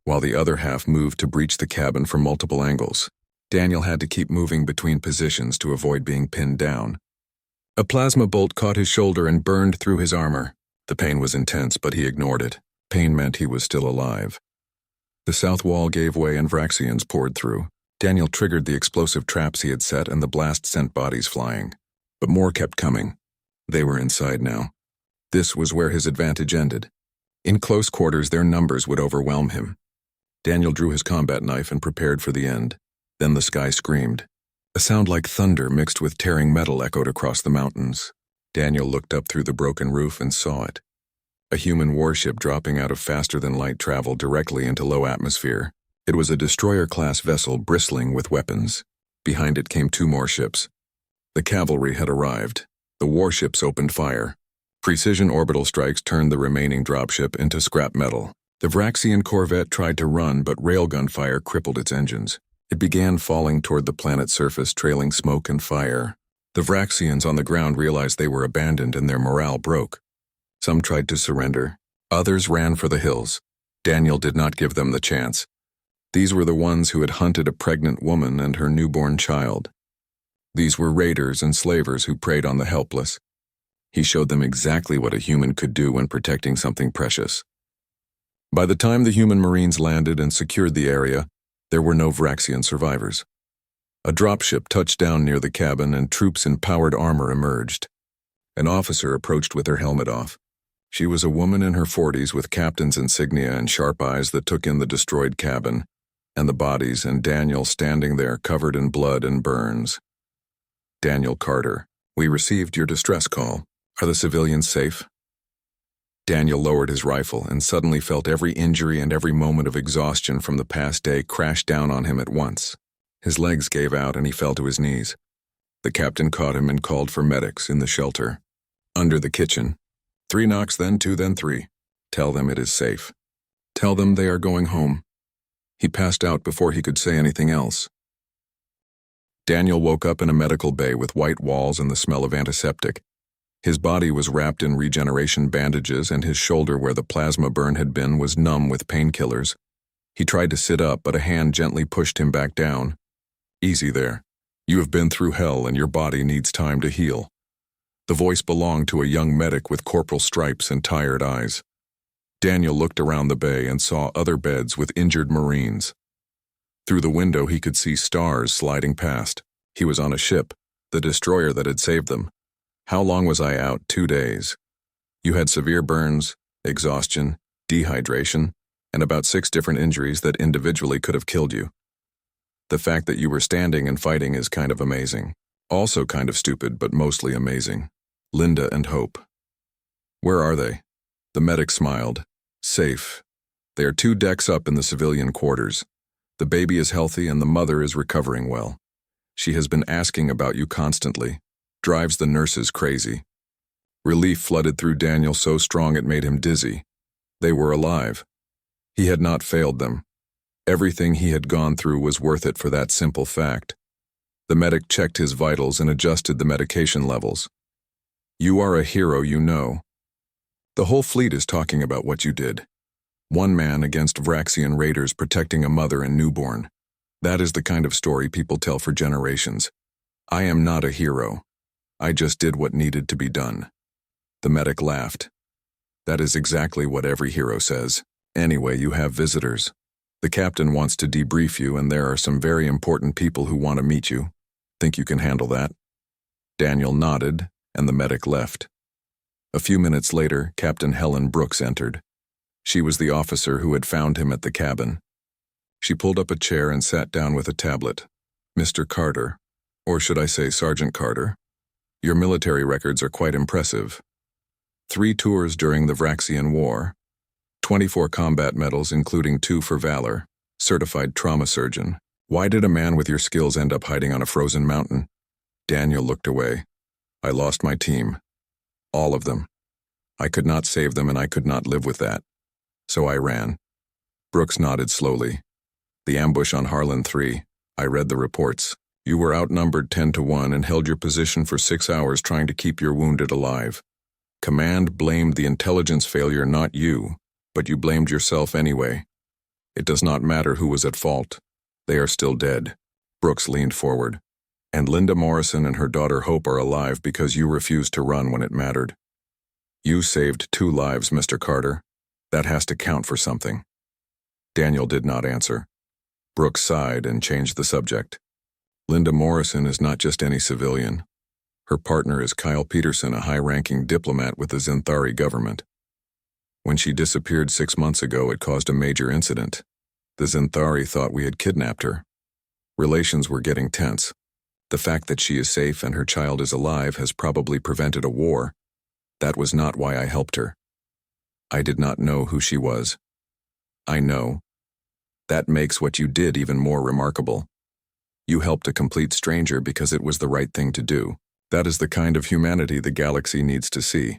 while the other half moved to breach the cabin from multiple angles. Daniel had to keep moving between positions to avoid being pinned down. A plasma bolt caught his shoulder and burned through his armor. The pain was intense, but he ignored it. Pain meant he was still alive. The south wall gave way and Vraxians poured through. Daniel triggered the explosive traps he had set and the blast sent bodies flying. But more kept coming. They were inside now. This was where his advantage ended. In close quarters, their numbers would overwhelm him. Daniel drew his combat knife and prepared for the end. Then the sky screamed. A sound like thunder mixed with tearing metal echoed across the mountains. Daniel looked up through the broken roof and saw it. A human warship dropping out of faster-than-light travel directly into low atmosphere. It was a destroyer-class vessel bristling with weapons. Behind it came 2 more ships. The cavalry had arrived. The warships opened fire. Precision orbital strikes turned the remaining dropship into scrap metal. The Vraxian corvette tried to run, but railgun fire crippled its engines. It began falling toward the planet's surface, trailing smoke and fire. The Vraxians on the ground realized they were abandoned and their morale broke. Some tried to surrender. Others ran for the hills. Daniel did not give them the chance. These were the ones who had hunted a pregnant woman and her newborn child. These were raiders and slavers who preyed on the helpless. He showed them exactly what a human could do when protecting something precious. By the time the human Marines landed and secured the area, there were no Vraxian survivors. A dropship touched down near the cabin and troops in powered armor emerged. An officer approached with her helmet off. She was a woman in her 40s with captain's insignia and sharp eyes that took in the destroyed cabin, and the bodies, and Daniel standing there covered in blood and burns. Daniel Carter, we received your distress call. Are the civilians safe? Daniel lowered his rifle and suddenly felt every injury and every moment of exhaustion from the past day crash down on him at once. His legs gave out and he fell to his knees. The captain caught him and called for medics in the shelter. Under the kitchen. 3 knocks, then 2, then 3. Tell them it is safe. Tell them they are going home. He passed out before he could say anything else. Daniel woke up in a medical bay with white walls and the smell of antiseptic. His body was wrapped in regeneration bandages and his shoulder where the plasma burn had been was numb with painkillers. He tried to sit up, but a hand gently pushed him back down. Easy there. You have been through hell and your body needs time to heal. The voice belonged to a young medic with corporal stripes and tired eyes. Daniel looked around the bay and saw other beds with injured Marines. Through the window he could see stars sliding past. He was on a ship, the destroyer that had saved them. How long was I out? 2 days. You had severe burns, exhaustion, dehydration, and about 6 different injuries that individually could have killed you. The fact that you were standing and fighting is kind of amazing. Also kind of stupid, but mostly amazing. Linda and Hope. Where are they? The medic smiled. Safe. They are 2 decks up in the civilian quarters. The baby is healthy and the mother is recovering well. She has been asking about you constantly. Drives the nurses crazy. Relief flooded through Daniel so strong it made him dizzy. They were alive. He had not failed them. Everything he had gone through was worth it for that simple fact. The medic checked his vitals and adjusted the medication levels. You are a hero, you know. The whole fleet is talking about what you did. 1 man against Vraxian raiders protecting a mother and newborn. That is the kind of story people tell for generations. I am not a hero. I just did what needed to be done. The medic laughed. That is exactly what every hero says. Anyway, you have visitors. The captain wants to debrief you and there are some very important people who want to meet you. Think you can handle that? Daniel nodded and the medic left. A few minutes later, Captain Helen Brooks entered. She was the officer who had found him at the cabin. She pulled up a chair and sat down with a tablet. Mr. Carter, or should I say Sergeant Carter, your military records are quite impressive. 3 tours during the Vraxian War, 24 combat medals including 2 for valor, certified trauma surgeon. Why did a man with your skills end up hiding on a frozen mountain? Daniel looked away. I lost my team. All of them. I could not save them and I could not live with that. So I ran. Brooks nodded slowly. The ambush on Harlan 3. I read the reports. You were outnumbered 10 to 1 and held your position for 6 hours trying to keep your wounded alive. Command blamed the intelligence failure, not you, but you blamed yourself anyway. It does not matter who was at fault. They are still dead. Brooks leaned forward. And Linda Morrison and her daughter Hope are alive because you refused to run when it mattered. You saved 2 lives, Mr. Carter. That has to count for something. Daniel did not answer. Brooks sighed and changed the subject. Linda Morrison is not just any civilian. Her partner is Kyle Peterson, a high-ranking diplomat with the Zinthari government. When she disappeared 6 months ago, it caused a major incident. The Zinthari thought we had kidnapped her. Relations were getting tense. The fact that she is safe and her child is alive has probably prevented a war. That was not why I helped her. I did not know who she was. I know. That makes what you did even more remarkable. You helped a complete stranger because it was the right thing to do. That is the kind of humanity the galaxy needs to see.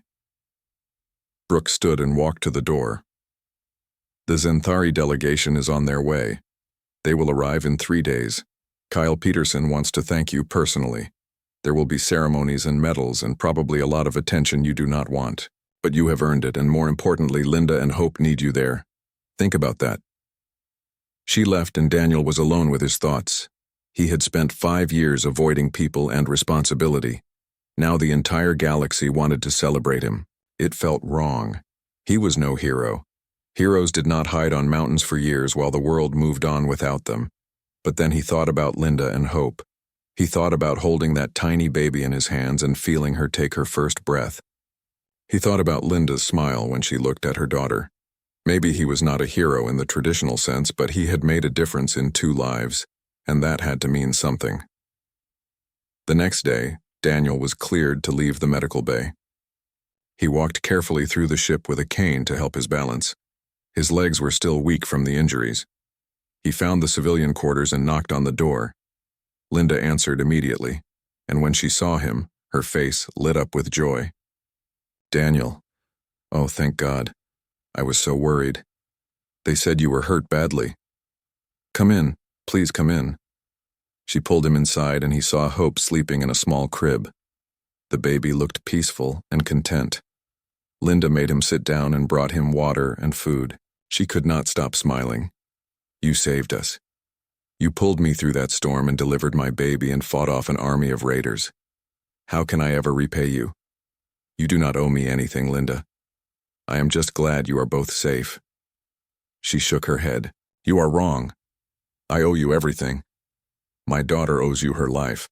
Brooke stood and walked to the door. The Xanthari delegation is on their way. They will arrive in 3 days. Kyle Peterson wants to thank you personally. There will be ceremonies and medals and probably a lot of attention you do not want. But you have earned it, and more importantly, Linda and Hope need you there. Think about that. She left and Daniel was alone with his thoughts. He had spent 5 years avoiding people and responsibility. Now the entire galaxy wanted to celebrate him. It felt wrong. He was no hero. Heroes did not hide on mountains for years while the world moved on without them. But then he thought about Linda and Hope. He thought about holding that tiny baby in his hands and feeling her take her first breath. He thought about Linda's smile when she looked at her daughter. Maybe he was not a hero in the traditional sense, but he had made a difference in 2 lives, and that had to mean something. The next day, Daniel was cleared to leave the medical bay. He walked carefully through the ship with a cane to help his balance. His legs were still weak from the injuries. He found the civilian quarters and knocked on the door. Linda answered immediately, and when she saw him, her face lit up with joy. Daniel. Oh, thank God. I was so worried. They said you were hurt badly. Come in, please come in. She pulled him inside and he saw Hope sleeping in a small crib. The baby looked peaceful and content. Linda made him sit down and brought him water and food. She could not stop smiling. You saved us. You pulled me through that storm and delivered my baby and fought off an army of raiders. How can I ever repay you? You do not owe me anything, Linda. I am just glad you are both safe. She shook her head. You are wrong. I owe you everything. My daughter owes you her life.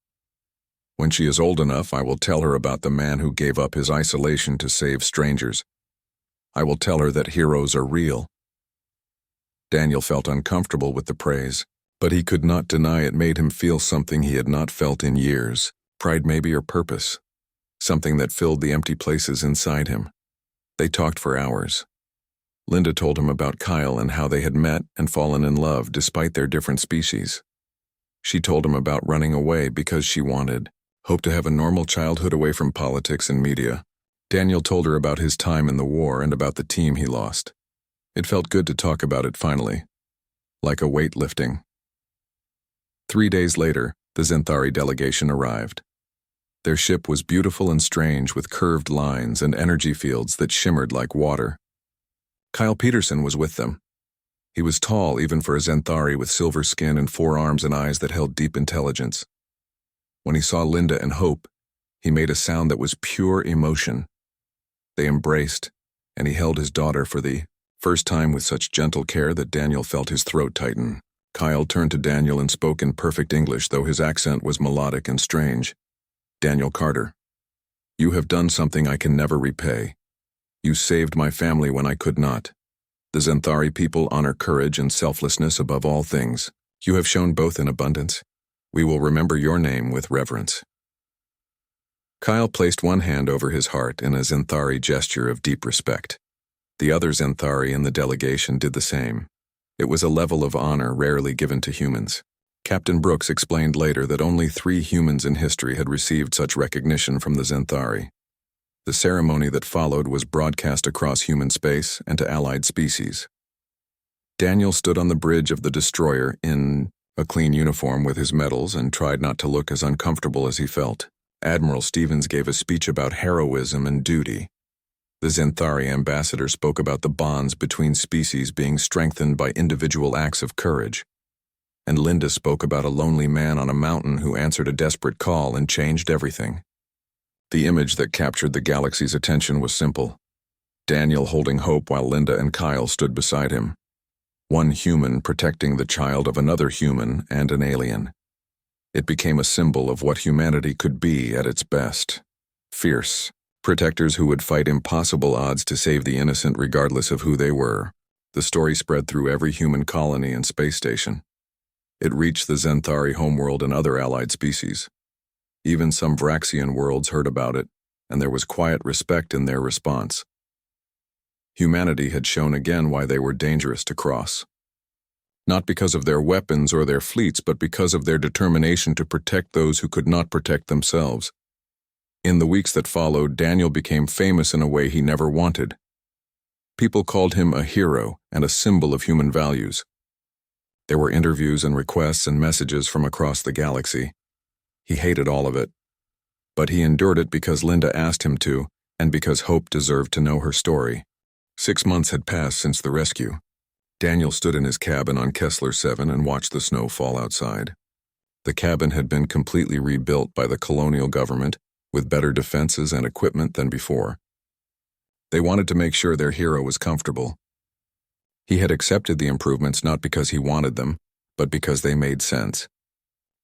When she is old enough, I will tell her about the man who gave up his isolation to save strangers. I will tell her that heroes are real. Daniel felt uncomfortable with the praise, but he could not deny it made him feel something he had not felt in years, pride maybe or purpose, something that filled the empty places inside him. They talked for hours. Linda told him about Kyle and how they had met and fallen in love despite their different species. She told him about running away because she hoped to have a normal childhood away from politics and media. Daniel told her about his time in the war and about the team he lost. It felt good to talk about it finally, like a weight lifting. 3 days later, the Xanthari delegation arrived. Their ship was beautiful and strange with curved lines and energy fields that shimmered like water. Kyle Peterson was with them. He was tall even for a Xanthari with silver skin and 4 arms and eyes that held deep intelligence. When he saw Linda and Hope, he made a sound that was pure emotion. They embraced, and he held his daughter for the first time with such gentle care that Daniel felt his throat tighten. Kyle turned to Daniel and spoke in perfect English, though his accent was melodic and strange. Daniel Carter, you have done something I can never repay. You saved my family when I could not. The Xanthari people honor courage and selflessness above all things. You have shown both in abundance. We will remember your name with reverence. Kyle placed one hand over his heart in a Xanthari gesture of deep respect. The other Xanthari in the delegation did the same. It was a level of honor rarely given to humans. Captain Brooks explained later that only 3 humans in history had received such recognition from the Xanthari. The ceremony that followed was broadcast across human space and to allied species. Daniel stood on the bridge of the destroyer in a clean uniform with his medals and tried not to look as uncomfortable as he felt. Admiral Stevens gave a speech about heroism and duty. The Xanthari ambassador spoke about the bonds between species being strengthened by individual acts of courage. And Linda spoke about a lonely man on a mountain who answered a desperate call and changed everything. The image that captured the galaxy's attention was simple. Daniel holding Hope while Linda and Kyle stood beside him. One human protecting the child of another human and an alien. It became a symbol of what humanity could be at its best. Fierce. Protectors who would fight impossible odds to save the innocent regardless of who they were. The story spread through every human colony and space station. It reached the Zenthari homeworld and other allied species. Even some Vraxian worlds heard about it, and there was quiet respect in their response. Humanity had shown again why they were dangerous to cross. Not because of their weapons or their fleets, but because of their determination to protect those who could not protect themselves. In the weeks that followed, Daniel became famous in a way he never wanted. People called him a hero and a symbol of human values. There were interviews and requests and messages from across the galaxy. He hated all of it. But he endured it because Linda asked him to, and because Hope deserved to know her story. 6 months had passed since the rescue. Daniel stood in his cabin on Kessler 7 and watched the snow fall outside. The cabin had been completely rebuilt by the colonial government, with better defenses and equipment than before. They wanted to make sure their hero was comfortable. He had accepted the improvements not because he wanted them, but because they made sense.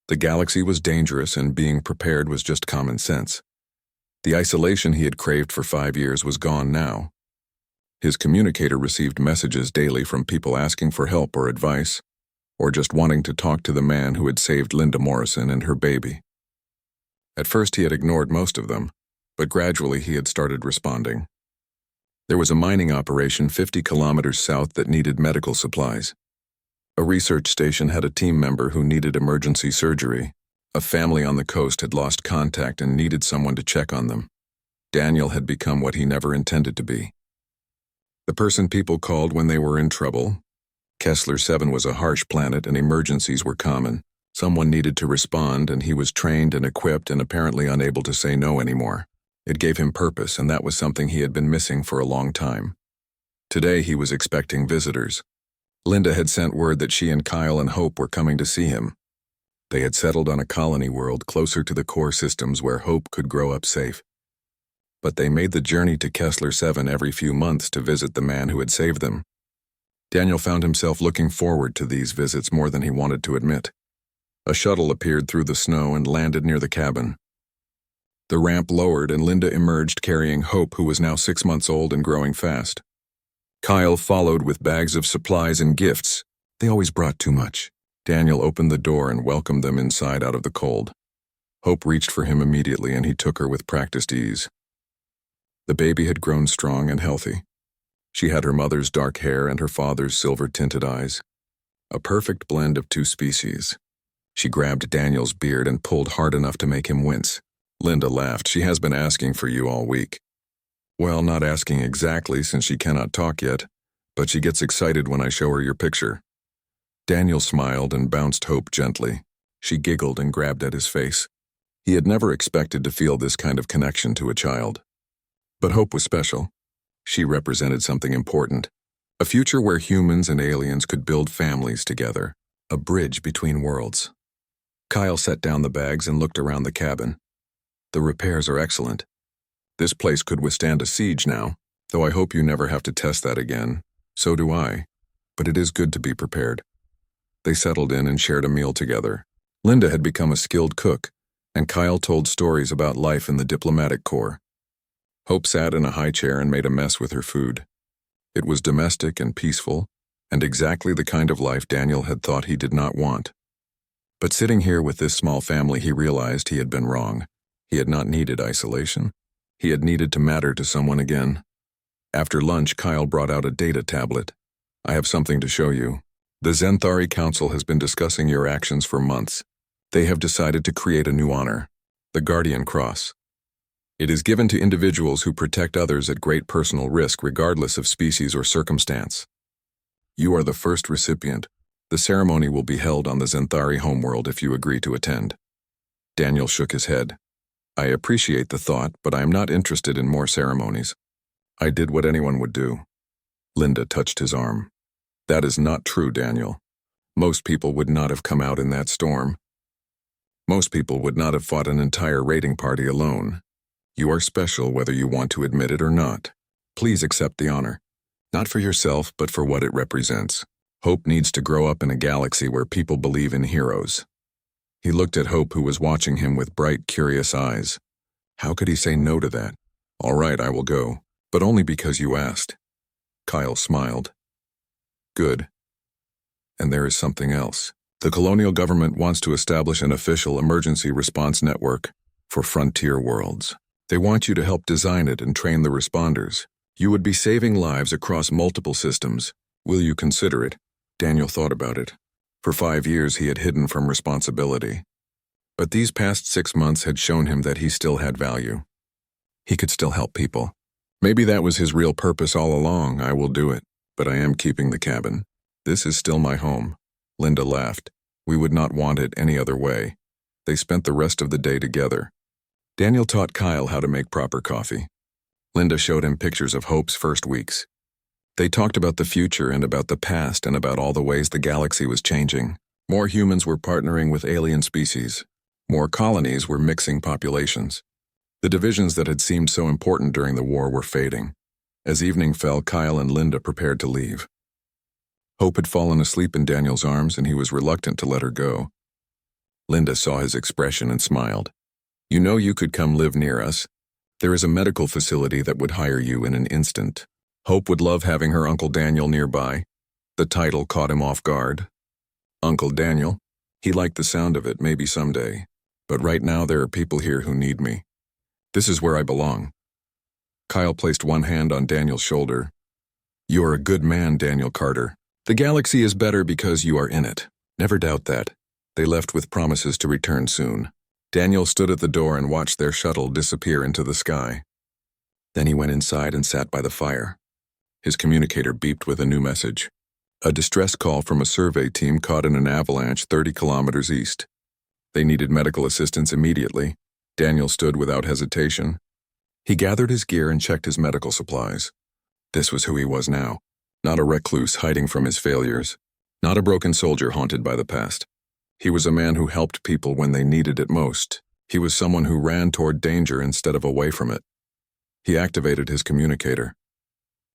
The galaxy was dangerous, and being prepared was just common sense. The isolation he had craved for 5 years was gone now. His communicator received messages daily from people asking for help or advice, or just wanting to talk to the man who had saved Linda Morrison and her baby. At first he had ignored most of them, but gradually he had started responding. There was a mining operation 50 kilometers south that needed medical supplies. A research station had a team member who needed emergency surgery. A family on the coast had lost contact and needed someone to check on them. Daniel had become what he never intended to be. The person people called when they were in trouble. Kessler 7 was a harsh planet and emergencies were common. Someone needed to respond, and he was trained and equipped and apparently unable to say no anymore. It gave him purpose, and that was something he had been missing for a long time. Today he was expecting visitors. Linda had sent word that she and Kyle and Hope were coming to see him. They had settled on a colony world closer to the core systems where Hope could grow up safe. But they made the journey to Kessler 7 every few months to visit the man who had saved them. Daniel found himself looking forward to these visits more than he wanted to admit. A shuttle appeared through the snow and landed near the cabin. The ramp lowered and Linda emerged carrying Hope, who was now 6 months old and growing fast. Kyle followed with bags of supplies and gifts. They always brought too much. Daniel opened the door and welcomed them inside out of the cold. Hope reached for him immediately, and he took her with practiced ease. The baby had grown strong and healthy. She had her mother's dark hair and her father's silver-tinted eyes. A perfect blend of two species. She grabbed Daniel's beard and pulled hard enough to make him wince. Linda laughed. "She has been asking for you all week." "Well, not asking exactly, since she cannot talk yet, but she gets excited when I show her your picture." Daniel smiled and bounced Hope gently. She giggled and grabbed at his face. He had never expected to feel this kind of connection to a child. But Hope was special. She represented something important. A future where humans and aliens could build families together. A bridge between worlds. Kyle set down the bags and looked around the cabin. "The repairs are excellent. This place could withstand a siege now, though I hope you never have to test that again. So do I. But it is good to be prepared." They settled in and shared a meal together. Linda had become a skilled cook, and Kyle told stories about life in the diplomatic corps. Hope sat in a high chair and made a mess with her food. It was domestic and peaceful, and exactly the kind of life Daniel had thought he did not want. But sitting here with this small family, he realized he had been wrong. He had not needed isolation. He had needed to matter to someone again. After lunch, Kyle brought out a data tablet. "I have something to show you. The Zenthari Council has been discussing your actions for months. They have decided to create a new honor, the Guardian Cross. It is given to individuals who protect others at great personal risk regardless of species or circumstance. You are the first recipient. The ceremony will be held on the Zenthari homeworld if you agree to attend." Daniel shook his head. "I appreciate the thought, but I am not interested in more ceremonies. I did what anyone would do." Linda touched his arm. "That is not true, Daniel. Most people would not have come out in that storm. Most people would not have fought an entire raiding party alone. You are special whether you want to admit it or not. Please accept the honor. Not for yourself, but for what it represents. Hope needs to grow up in a galaxy where people believe in heroes." He looked at Hope, who was watching him with bright, curious eyes. How could he say no to that? "All right, I will go, but only because you asked." Kyle smiled. "Good. And there is something else. The colonial government wants to establish an official emergency response network for frontier worlds. They want you to help design it and train the responders. You would be saving lives across multiple systems. Will you consider it? Daniel thought about it. For 5 years he had hidden from responsibility. But these past 6 months had shown him that he still had value. He could still help people. Maybe that was his real purpose all along. I will do it, but I am keeping the cabin. This is still my home. Linda laughed. We would not want it any other way. They spent the rest of the day together. Daniel taught Kyle how to make proper coffee. Linda showed him pictures of Hope's first weeks. They talked about the future and about the past and about all the ways the galaxy was changing. More humans were partnering with alien species. More colonies were mixing populations. The divisions that had seemed so important during the war were fading. As evening fell, Kyle and Linda prepared to leave. Hope had fallen asleep in Daniel's arms and he was reluctant to let her go. Linda saw his expression and smiled. You know you could come live near us. There is a medical facility that would hire you in an instant. Hope would love having her Uncle Daniel nearby. The title caught him off guard. Uncle Daniel? He liked the sound of it, maybe someday. But right now there are people here who need me. This is where I belong. Kyle placed one hand on Daniel's shoulder. You are a good man, Daniel Carter. The galaxy is better because you are in it. Never doubt that. They left with promises to return soon. Daniel stood at the door and watched their shuttle disappear into the sky. Then he went inside and sat by the fire. His communicator beeped with a new message. A distress call from a survey team caught in an avalanche 30 kilometers east. They needed medical assistance immediately. Daniel stood without hesitation. He gathered his gear and checked his medical supplies. This was who he was now. Not a recluse hiding from his failures. Not a broken soldier haunted by the past. He was a man who helped people when they needed it most. He was someone who ran toward danger instead of away from it. He activated his communicator.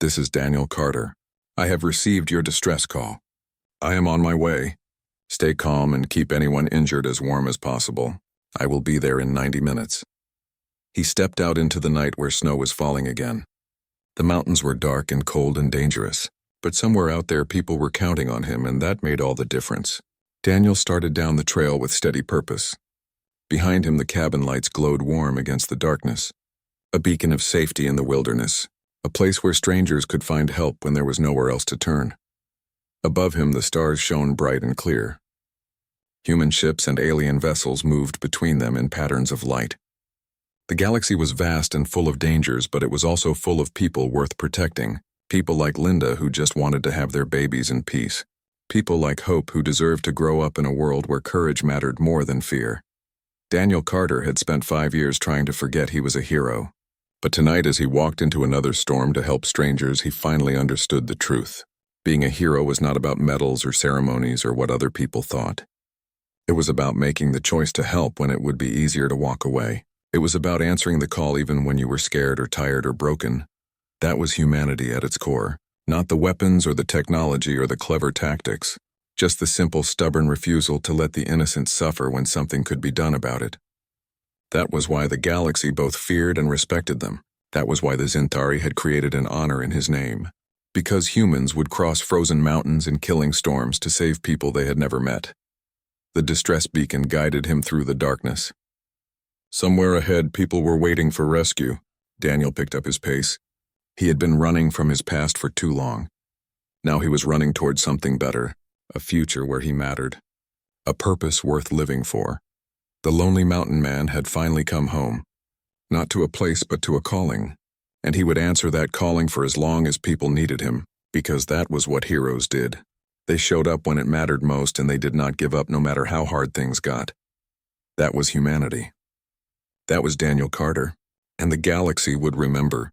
This is Daniel Carter. I have received your distress call. I am on my way. Stay calm and keep anyone injured as warm as possible. I will be there in 90 minutes. He stepped out into the night where snow was falling again. The mountains were dark and cold and dangerous, but somewhere out there people were counting on him, and that made all the difference. Daniel started down the trail with steady purpose. Behind him the cabin lights glowed warm against the darkness. A beacon of safety in the wilderness, a place where strangers could find help when there was nowhere else to turn. Above him the stars shone bright and clear. Human ships and alien vessels moved between them in patterns of light. The galaxy was vast and full of dangers, but it was also full of people worth protecting. People like Linda who just wanted to have their babies in peace. People like Hope who deserved to grow up in a world where courage mattered more than fear. Daniel Carter had spent 5 years trying to forget he was a hero. But tonight, as he walked into another storm to help strangers, he finally understood the truth. Being a hero was not about medals or ceremonies or what other people thought. It was about making the choice to help when it would be easier to walk away. It was about answering the call even when you were scared or tired or broken. That was humanity at its core. Not the weapons or the technology or the clever tactics. Just the simple, stubborn refusal to let the innocent suffer when something could be done about it. That was why the galaxy both feared and respected them. That was why the Zintari had created an honor in his name. Because humans would cross frozen mountains in killing storms to save people they had never met. The distress beacon guided him through the darkness. Somewhere ahead, people were waiting for rescue. Daniel picked up his pace. He had been running from his past for too long. Now he was running toward something better, a future where he mattered. A purpose worth living for. The lonely mountain man had finally come home. Not to a place, but to a calling. And he would answer that calling for as long as people needed him, because that was what heroes did. They showed up when it mattered most, and they did not give up no matter how hard things got. That was humanity. That was Daniel Carter, and the galaxy would remember.